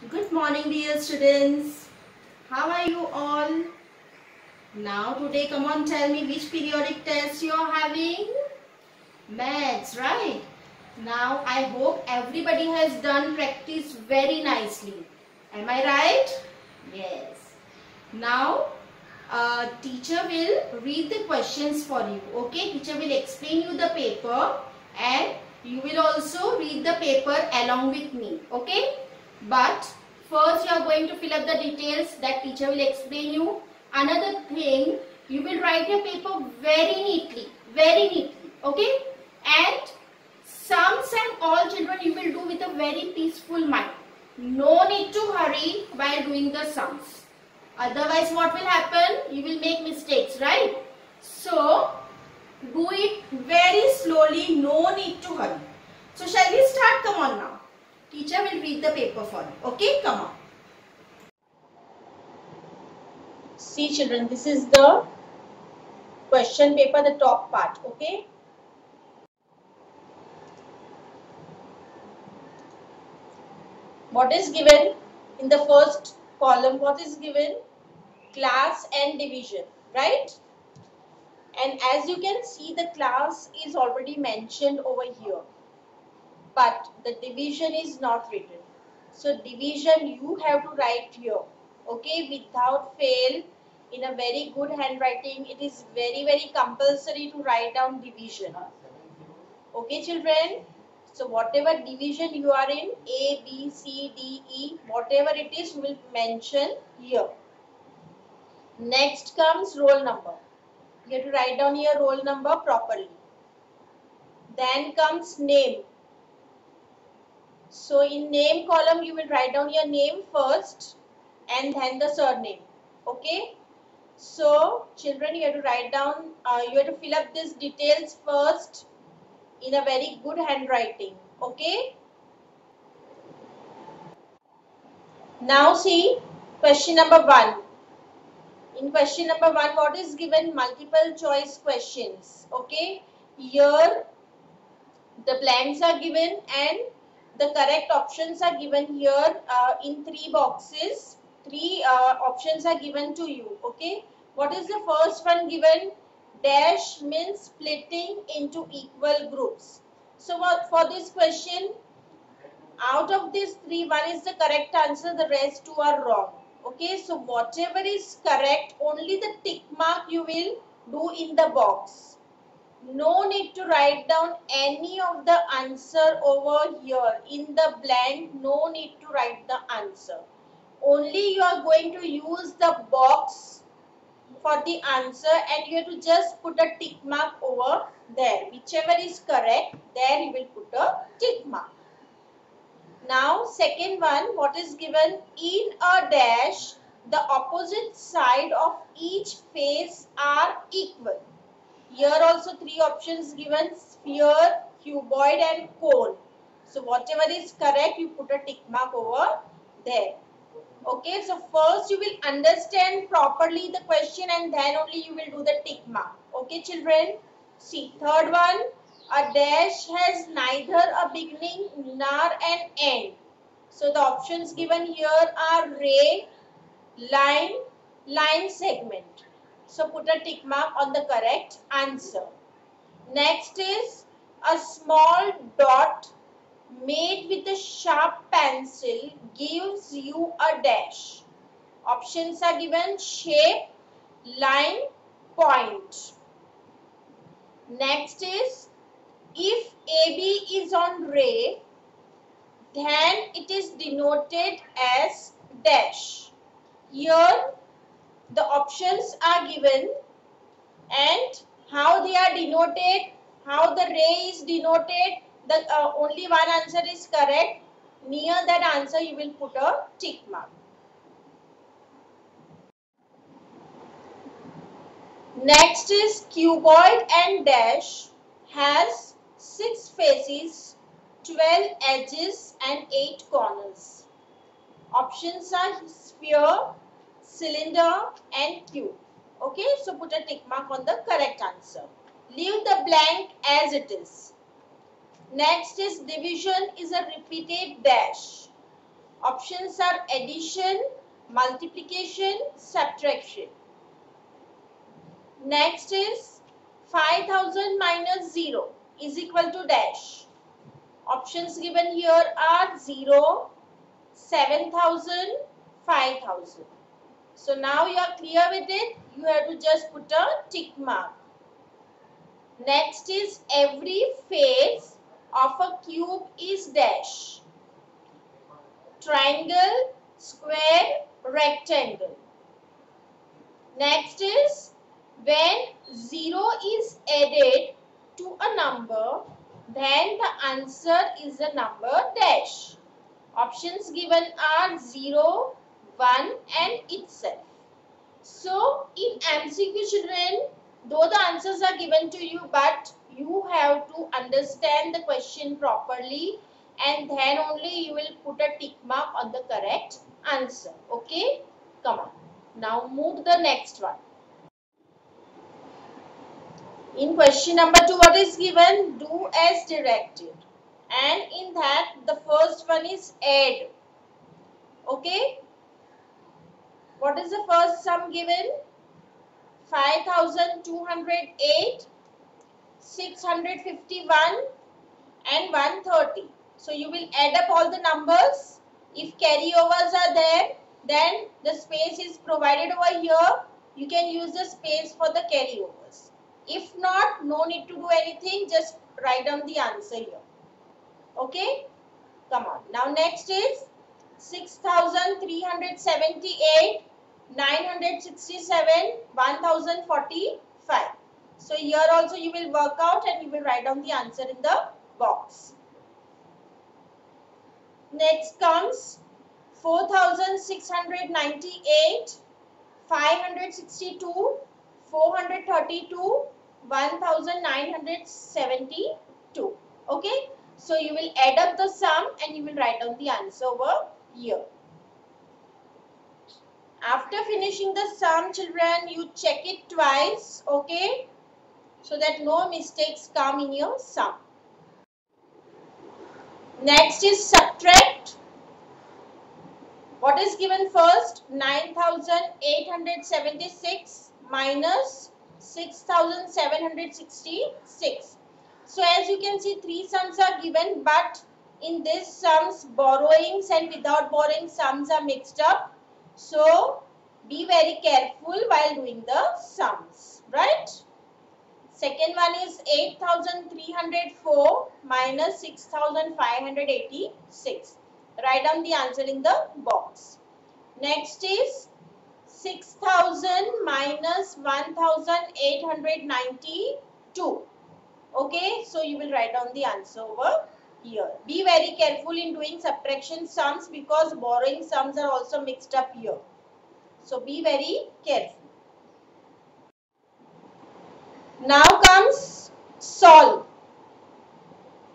Good morning, dear students. How are you all? Now today, come on, tell me which periodic test you are having? Maths, right? Now I hope everybody has done practice very nicely. Am I right? Yes. Now teacher will read the questions for you. Okay, teacher will explain you the paper and you will also read the paper along with me. Okay, but first you are going to fill up the details that teacher will explain you. Another thing, you will write your paper very neatly. Okay, and sums and all children you will do with a very peaceful mind. No need to hurry while doing the sums. Otherwise what will happen? You will make mistakes, right? So do it very slowly, no need to hurry. So shall we start? Come on now. Teacher will read the paper for you. Okay, come on. See children, this is the question paper, the top part. Okay. What is given in the first column? What is given? Class and division, right? And as you can see, the class is already mentioned over here, but the division is not written. So division you have to write here, okay, without fail, in a very good handwriting. It is very compulsory to write down division. Okay children, so whatever division you are in, A, B, C, D, E, whatever it is, you will mention here. Next comes roll number. You have to write down your roll number properly. Then comes name. So in name column you will write down your name first and then the surname. Okay. So children, you have to write down, you have to fill up these details first in a very good handwriting. Okay. Now see question number 1. In question number 1, what is given? Multiple choice questions. Okay. Here the blanks are given and the correct options are given here in 3 boxes. 3 options are given to you. Okay. What is the first one given? Dash means splitting into equal groups. So for this question, out of these 3, one is the correct answer, the rest 2 are wrong. Okay. So whatever is correct, only the tick mark you will do in the box. No need to write down any of the answer over here in the blank. No need to write the answer. Only you are going to use the box for the answer and you have to just put a tick mark over there. Whichever is correct, there you will put a tick mark. Now second one, what is given? In a dash, the opposite side of each face are equal. Here also 3 options given: sphere, cuboid and cone. So whatever is correct, you put a tick mark over there. Okay, so first you will understand properly the question and then only you will do the tick mark. Okay children. See third one, a dash has neither a beginning nor an end. So the options given here are ray, line, line segment. So put a tick mark on the correct answer. Next is a small dot made with a sharp pencil gives you a dash. Options are given: shape, line, point. Next is if AB is on ray, then it is denoted as dash. Here the options are given and how they are denoted, how the ray is denoted. The only one answer is correct. Near that answer you will put a tick mark. Next is cuboid and dash has 6 faces, 12 edges and 8 corners. Options are sphere, cylinder and cube. Okay, so put a tick mark on the correct answer. Leave the blank as it is. Next is division is a repeated dash. Options are addition, multiplication, subtraction. Next is 5000 minus 0 is equal to dash. Options given here are 0, 7000, 5000. So now you are clear with it. You have to just put a tick mark. Next is every face of a cube is dash. Triangle, square, rectangle. Next is when 0 is added to a number, then the answer is the number dash. Options given are 0, 1 and itself. So in MCQ children, though the answers are given to you, but you have to understand the question properly and then only you will put a tick mark on the correct answer. Okay, come on. Now move to the next one. In question number 2, what is given? Do as directed. And in that, the first one is add. Okay. What is the first sum given? 5208, 651 and 130. So you will add up all the numbers. If carryovers are there, then the space is provided over here. You can use the space for the carryovers. If not, no need to do anything. Just write down the answer here. Okay? Come on. Now next is 6378, 967, 1045. So here also you will work out and you will write down the answer in the box. Next comes 4698, 562, 432, 1972. Okay. So you will add up the sum and you will write down the answer over here. After finishing the sum, children, you check it twice, okay, so that no mistakes come in your sum. Next is subtract. What is given first? 9876 minus 6766. So as you can see, three sums are given, but in this sums, borrowings and without borrowing sums are mixed up. So be very careful while doing the sums, right? Second one is 8304 minus 6586. Write down the answer in the box. Next is 6000 minus 1892. Okay, so you will write down the answer over here. Be very careful in doing subtraction sums because borrowing sums are also mixed up here. So be very careful. Now comes solve.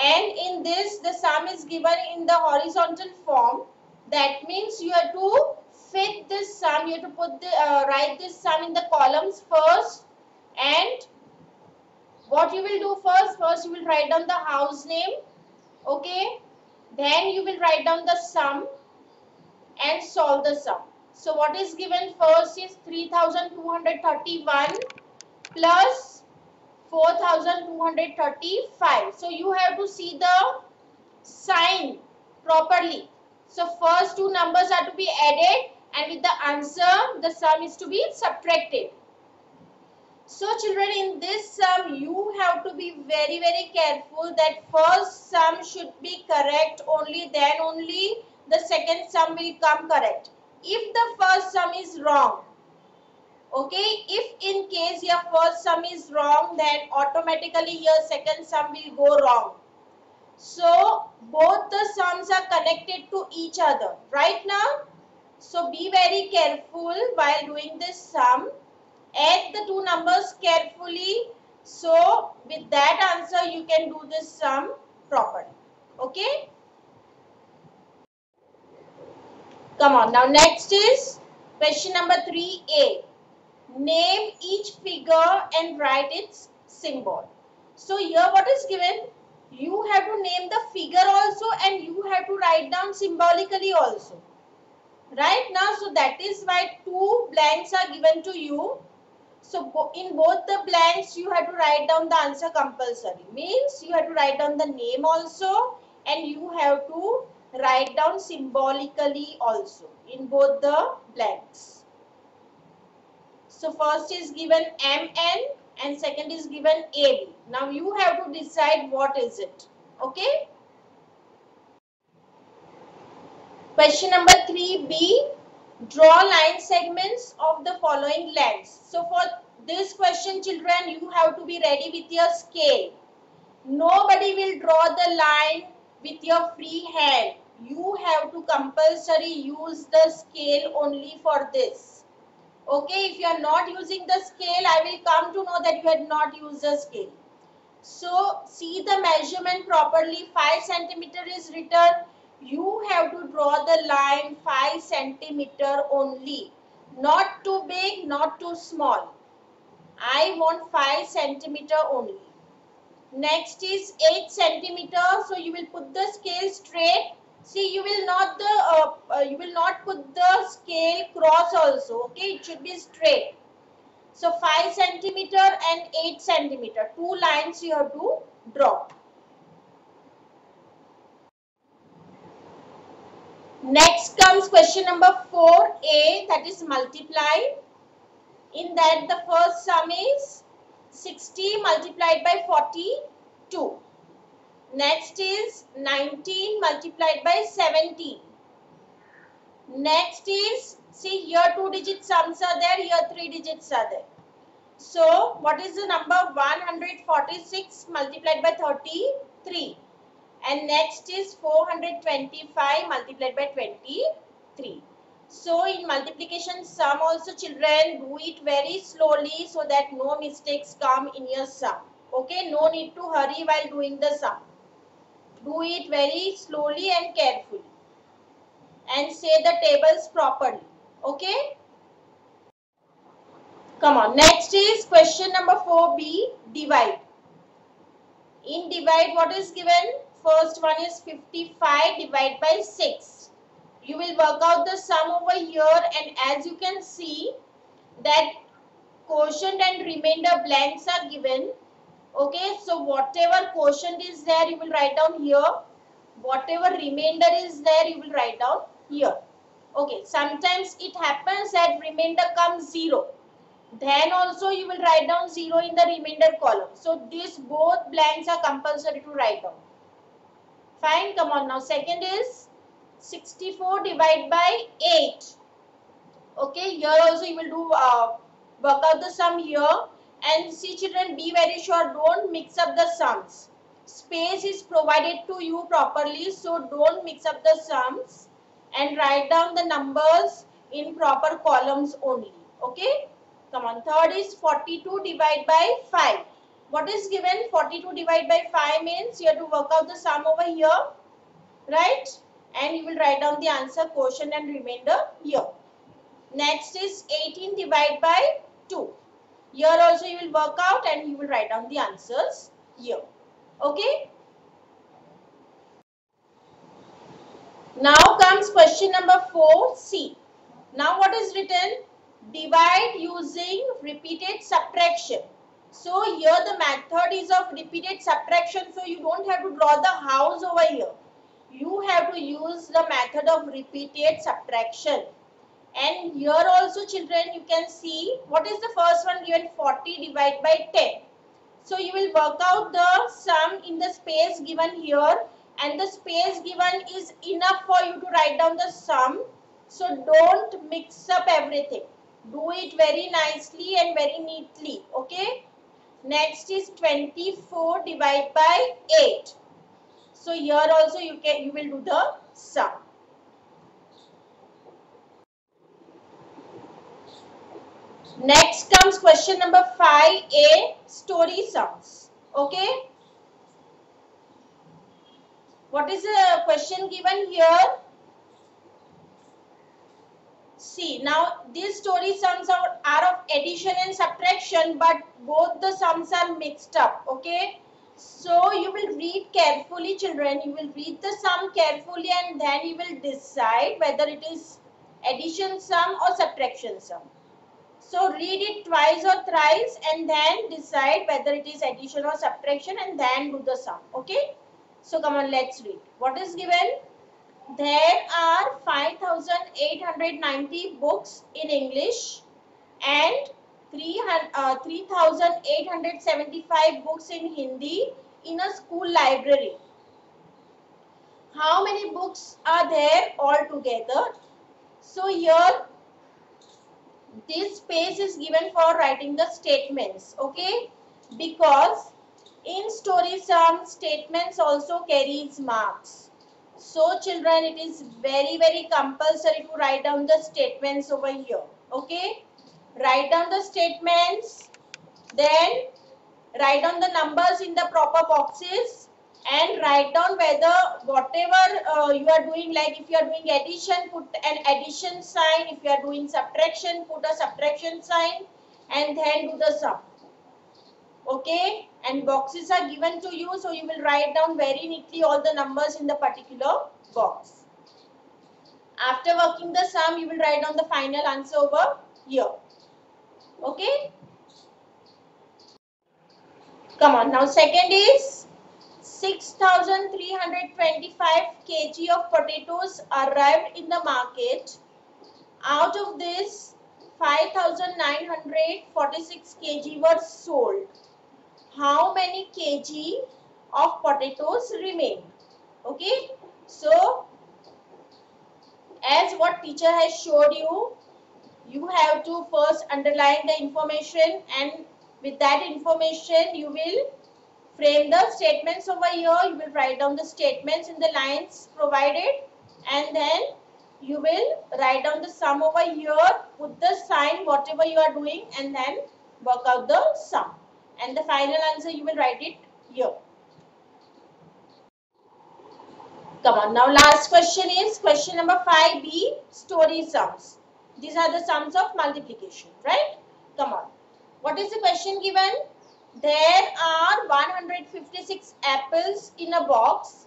And in this, the sum is given in the horizontal form. That means you have to fit this sum. You have to put the write this sum in the columns first. And what you will do first? First you will write down the house name. Okay. Then you will write down the sum and solve the sum. So what is given first is 3231 plus 4235. So you have to see the sign properly. So first two numbers are to be added and with the answer the sum is to be subtracted. So children, in this sum you have to be very careful that first sum should be correct, only then only the second sum will come correct. If the first sum is wrong, okay, if in case your first sum is wrong, then automatically your second sum will go wrong. So both the sums are connected to each other right now. So be very careful while doing this sum. Add the two numbers carefully. So with that answer you can do this sum properly. Okay. Come on. Now next is question number 3A. Name each figure and write its symbol. So here what is given? You have to name the figure also and you have to write down symbolically also. Right now, so that is why two blanks are given to you. So in both the blanks, you have to write down the answer compulsory. Means you have to write down the name also and you have to write down symbolically also in both the blanks. So first is given MN and second is given AB. Now you have to decide what is it. Okay. Question number 3B. Draw line segments of the following lengths. So for this question, children, you have to be ready with your scale. Nobody will draw the line with your free hand. You have to compulsory use the scale only for this. Okay, if you are not using the scale, I will come to know that you had not used the scale. So see the measurement properly. 5 centimeter is written. You have to draw the line 5 centimeter only. Not too big, not too small. I want 5 centimeter only. Next is 8 centimeter. So you will put the scale straight. See, you will not put the scale cross also. Okay, it should be straight. So 5 centimeter and 8 centimeter. Two lines you have to draw. Next comes question number 4A, that is multiply. In that the first sum is 60 multiplied by 42. Next is 19 multiplied by 17. Next is, see here 2-digit sums are there, here 3 digits are there. So what is the number? 146 multiplied by 33. And next is 425 multiplied by 23. So in multiplication sum also, children, do it very slowly so that no mistakes come in your sum. Okay, no need to hurry while doing the sum. Do it very slowly and carefully and say the tables properly. Okay. Come on. Next is question number 4B, divide. In divide, what is given? First one is 55 divided by 6. You will work out the sum over here, and as you can see that quotient and remainder blanks are given. Okay, so whatever quotient is there, you will write down here. Whatever remainder is there, you will write down here. Okay, sometimes it happens that remainder comes 0. Then also you will write down 0 in the remainder column. So these both blanks are compulsory to write down. Fine, come on now. Second is 64 divided by 8. Okay, here also you will do work out the sum here. And see children, be very sure, don't mix up the sums. Space is provided to you properly, so don't mix up the sums and write down the numbers in proper columns only. Okay. Come on, third is 42 divided by 5. What is given? 42 divided by 5 means you have to work out the sum over here, right? And you will write down the answer, quotient and remainder here. Next is 18 divided by 2. Here also you will work out and you will write down the answers here. Okay? Now comes question number 4C. Now what is written? Divide using repeated subtraction. So here the method is of repeated subtraction, so you don't have to draw the house over here. You have to use the method of repeated subtraction. And here also children, you can see what is the first one given, 40 divided by 10. So you will work out the sum in the space given here, and the space given is enough for you to write down the sum. So don't mix up everything. Do it very nicely and very neatly. Okay. Next is 24 divided by 8. So here also you will do the sum. Next comes question number 5A, story sums. Okay. What is the question given here? See, now these story sums are of addition and subtraction, but both the sums are mixed up. Okay. So you will read carefully, children. You will read the sum carefully and then you will decide whether it is addition sum or subtraction sum. So read it twice or thrice and then decide whether it is addition or subtraction and then do the sum. Okay. So come on, let's read. What is given? There are 5,890 books in English and 3,875 books in Hindi in a school library. How many books are there altogether? So here this space is given for writing the statements, okay? Because in story sum, statements also carries marks. So children, it is very compulsory to write down the statements over here, okay? Write down the statements, then write down the numbers in the proper boxes and write down whether whatever you are doing, like if you are doing addition, put an addition sign. If you are doing subtraction, put a subtraction sign and then do the sum. Okay, and boxes are given to you, so you will write down very neatly all the numbers in the particular box. After working the sum, you will write down the final answer over here. Okay. Come on, now second is 6,325 kg of potatoes arrived in the market. Out of this, 5,946 kg were sold. How many kg of potatoes remain? Okay, so as what teacher has showed you, you have to first underline the information and with that information you will frame the statements over here. You will write down the statements in the lines provided and then you will write down the sum over here, put the sign whatever you are doing and then work out the sum. And the final answer you will write it here. Come on, now last question is question number 5B, story sums. These are the sums of multiplication, right? Come on. What is the question given? There are 156 apples in a box.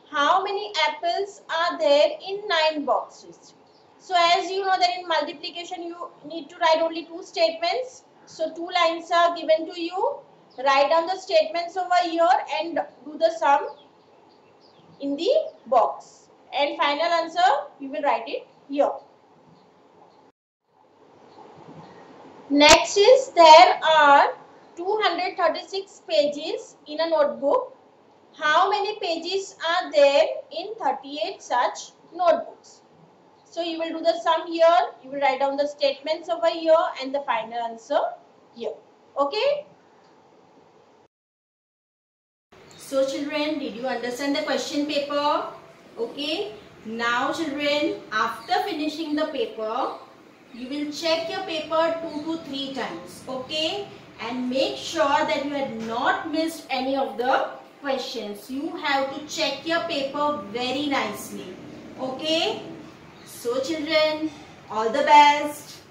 How many apples are there in 9 boxes? So as you know that in multiplication you need to write only 2 statements. So 2 lines are given to you. Write down the statements over here and do the sum in the box. And final answer you will write it here. Next is there are 236 pages in a notebook. How many pages are there in 38 such notebooks? So you will do the sum here, you will write down the statements over here and the final answer here. Okay? So children, did you understand the question paper? Okay. Now children, after finishing the paper, you will check your paper 2 to 3 times. Okay. And make sure that you had not missed any of the questions. You have to check your paper very nicely. Okay. So children, all the best.